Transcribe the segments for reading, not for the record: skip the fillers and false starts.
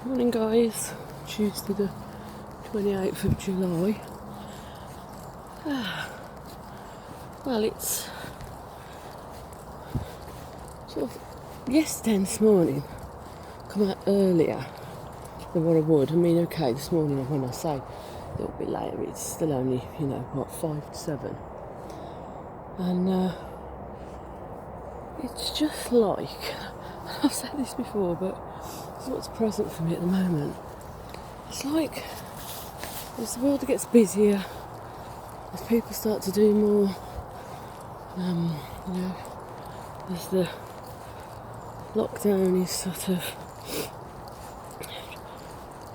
Morning guys, Tuesday the 28th of July. Well, it's sort of yesterday and this morning come out earlier than what I would. I mean, okay, this morning when I say a little bit later, it's still only, 5 to 7. And it's just like, I've said this before, but it's what's present for me at the moment. It's like as the world gets busier, as people start to do more, as the lockdown is sort of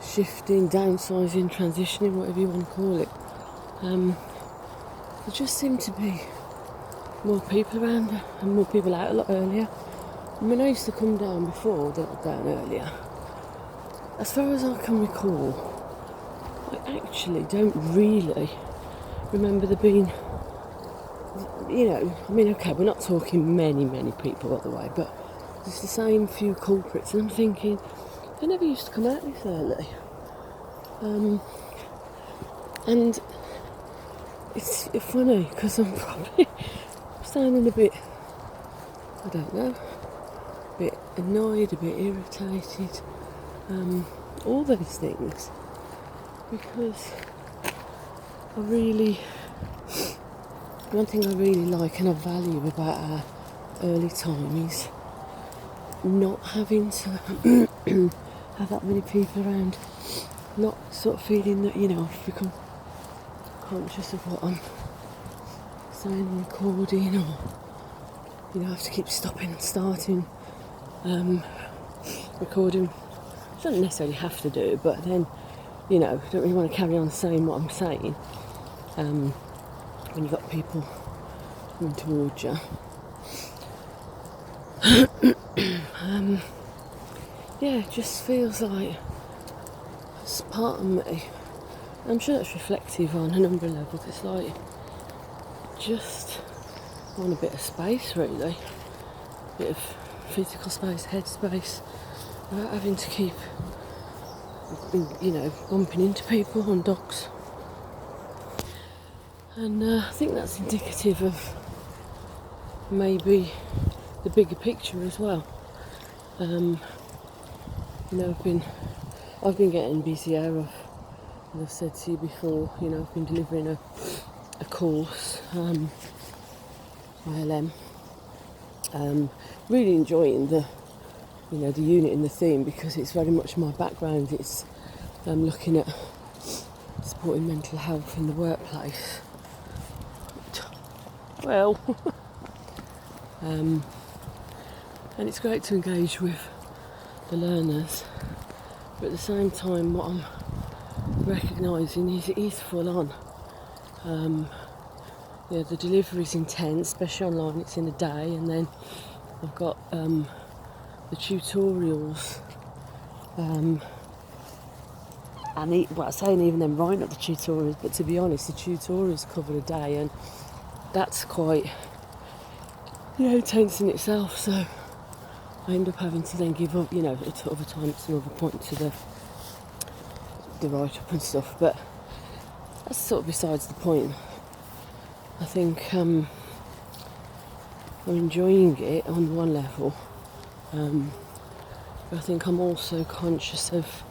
shifting, downsizing, transitioning, whatever you want to call it, there just seem to be more people around and more people out a lot earlier. I mean, I used to come down before the lockdown earlier. As far as I can recall, I actually don't really remember there being, okay, we're not talking many people by the way, but there's the same few culprits, and I'm thinking, they never used to come out this early. And it's funny, because I'm probably sounding a bit, I don't know, a bit annoyed, a bit irritated, all those things, because one thing I really like and I value about our early time is not having to have that many people around, not sort of feeling that, I've become conscious of what I'm saying and recording, or have to keep stopping and starting recording. I don't necessarily have to do, but then don't really want to carry on saying what I'm saying when you've got people coming towards you. It just feels like it's part of me. I'm sure that's reflective on a number of levels. It's like just want a bit of space, really, a bit of physical space, head space, without having to keep bumping into people on docks. And I think that's indicative of maybe the bigger picture as well. I've been getting busier. I've said to you before, I've been delivering a course, ILM. Really enjoying the unit and the theme, because it's very much my background. It's looking at supporting mental health in the workplace. Well, and it's great to engage with the learners, but at the same time, what I'm recognising is it is full on. The delivery's intense, especially online. It's in a day, and then I've got the tutorials, and saying even them writing up the tutorials, but to be honest, the tutorials cover a day, and that's quite intense in itself. So I end up having to then give up, at other times it's another point to the write up and stuff, but that's sort of besides the point. I think I'm enjoying it on one level, but I think I'm also conscious of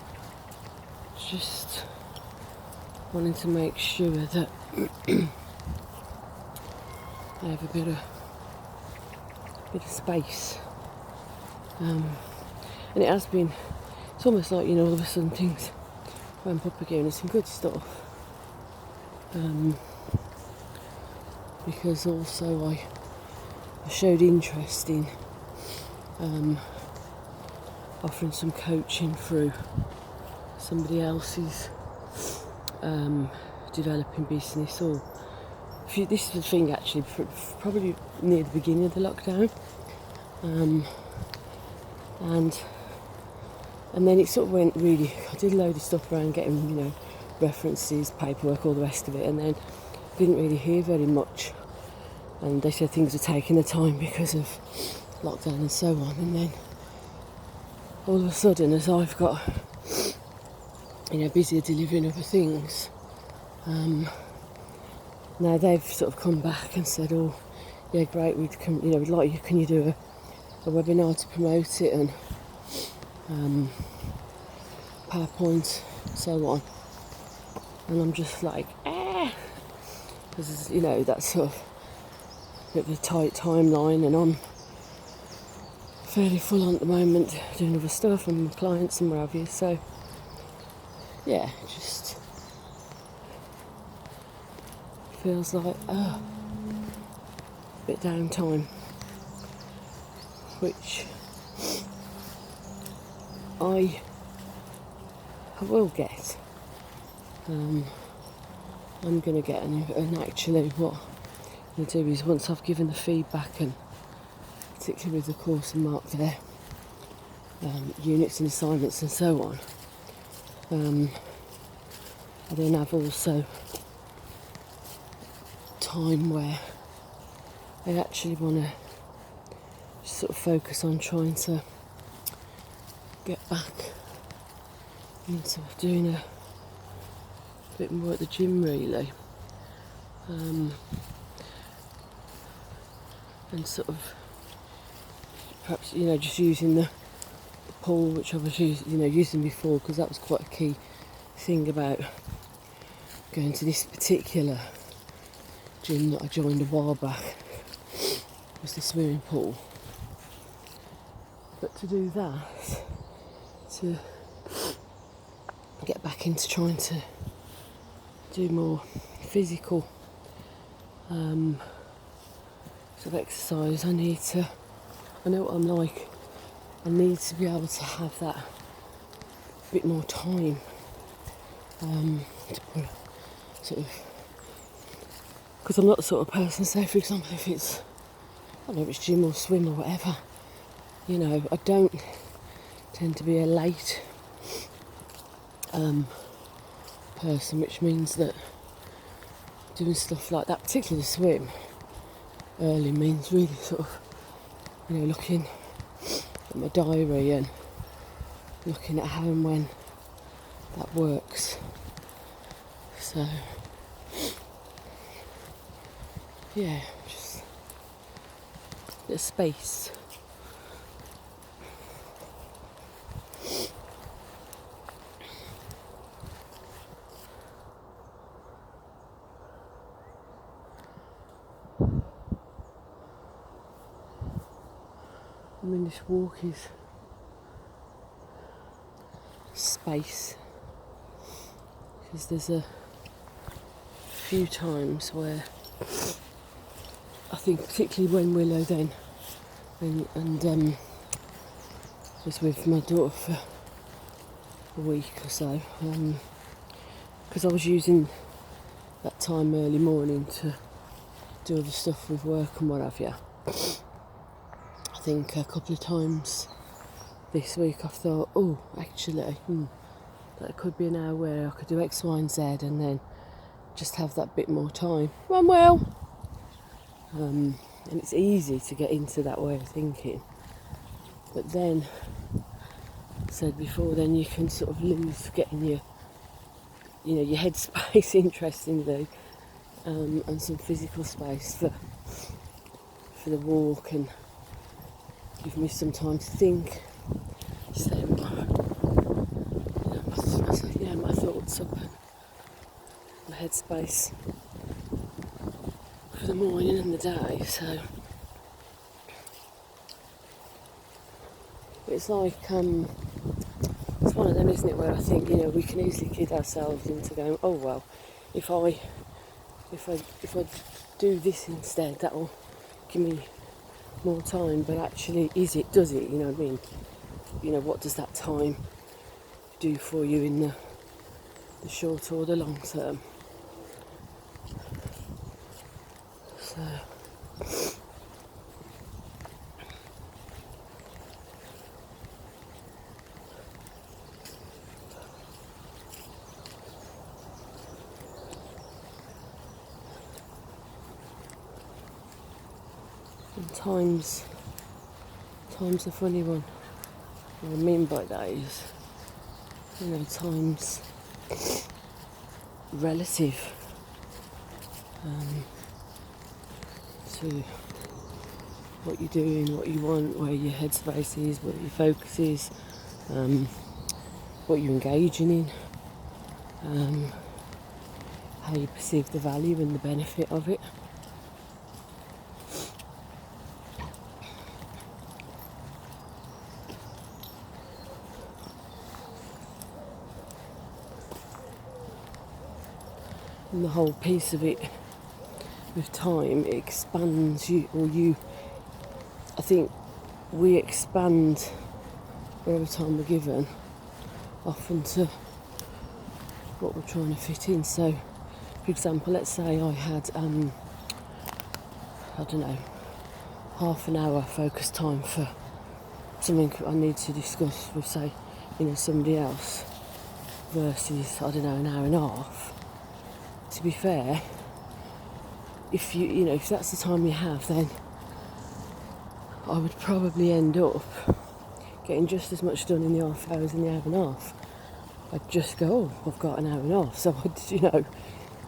just wanting to make sure that I have a bit of space, and it has been. It's almost like all of a sudden things ramp up again. It's some good stuff, because also I showed interest in offering some coaching through somebody else's developing business, or this is the thing actually, probably near the beginning of the lockdown, and then it sort of went really, I did a load of stuff around getting references, paperwork, all the rest of it, and then didn't really hear very much, and they said things were taking their time because of lockdown and so on, and then all of a sudden, as I've got busier delivering other things. Now they've sort of come back and said, oh, yeah, great, we'd like you, can you do a webinar to promote it, and PowerPoint, so on. And I'm just like, because that's sort of a bit of a tight timeline, and I'm fairly full on at the moment doing other stuff and my clients and what have you. So yeah, just feels like a bit downtime, which I will get. I'm going to get, and actually what I'm going to do is, once I've given the feedback, and particularly with the course and mark their units and assignments and so on, I then have also time where I actually want to just sort of focus on trying to get back into doing a bit more at the gym, really, and sort of perhaps just using the pool, which I was using before, because that was quite a key thing about going to this particular gym that I joined a while back, was the swimming pool. But to do that, to get back into trying to do more physical sort of exercise, I know what I'm like, I need to be able to have that bit more time to put sort of, because I'm not the sort of person, say for example, if it's, I don't know if it's gym or swim or whatever, I don't tend to be a late person, which means that doing stuff like that, particularly the swim, early means really sort of, looking at my diary and looking at how and when that works. So, yeah, just a bit of space. I mean, this walk is space, because there's a few times where I think, particularly when Willow then and was with my daughter for a week or so, because I was using that time early morning to do other stuff with work and what have you. I think a couple of times this week I've thought, oh, actually, that could be an hour where I could do X, Y and Z, and then just have that bit more time. And it's easy to get into that way of thinking, but then, I said before, then you can sort of lose getting your headspace, interestingly, and some physical space for the walk, and give me some time to think, set my thoughts up, and my headspace for the morning and the day. So it's like it's one of them, isn't it, where I think we can easily kid ourselves into going, oh well, if I do this instead, that'll give me more time. But actually, does it, you know what I mean? What does that time do for you in the short or the long term? So and time's a funny one. What I mean by that is, time's relative to what you're doing, what you want, where your headspace is, what your focus is, what you're engaging in, how you perceive the value and the benefit of it. And the whole piece of it with time, it expands you, I think we expand whatever time we're given, often to what we're trying to fit in. So, for example, let's say I had, I don't know, half an hour focus time for something I need to discuss with, say, somebody else, versus, I don't know, an hour and a half. To be fair, if if that's the time you have, then I would probably end up getting just as much done in the half hour as in the hour and a half. I'd just go, I've got an hour and a half, so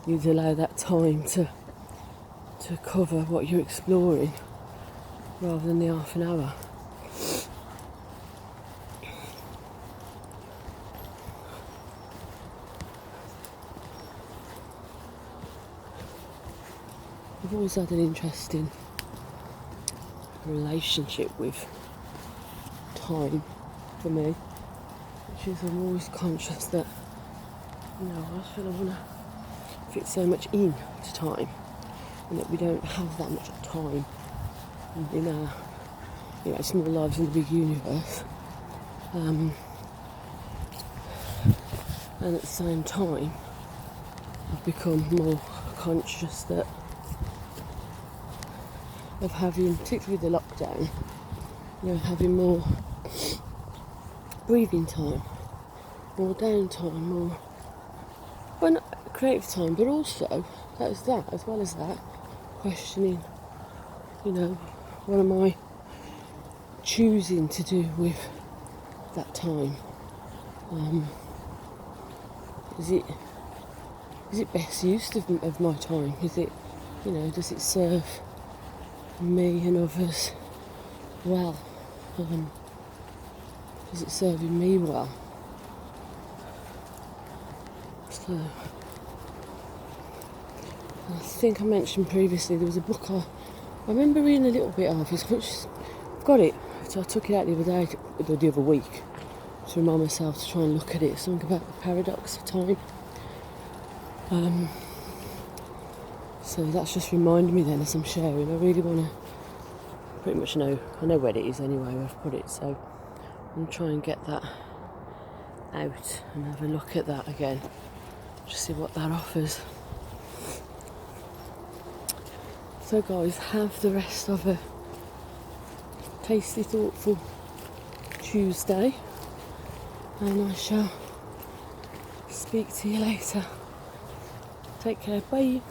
you'd allow that time to cover what you're exploring rather than the half an hour. I've always had an interesting relationship with time for me, which is I'm always conscious that I feel I want to fit so much in to time, and that we don't have that much time in our small lives in the big universe, and at the same time I've become more conscious that of having, particularly the lockdown, having more breathing time, more downtime, more, well, not creative time, but also as well as that, questioning, what am I choosing to do with that time? Is it best use of my time? Is it, does it serve me and others well? Is it serving me well? So, I think I mentioned previously there was a book I remember reading a little bit of. I've got it, so I took it out the other week, to remind myself to try and look at it. Something about the paradox of time. So that's just reminded me then as I'm sharing. I really want to pretty much know. I know where it is anyway, where I've put it. So I'm try and get that out and have a look at that again. Just see what that offers. So guys, have the rest of a tasty, thoughtful Tuesday, and I shall speak to you later. Take care, bye.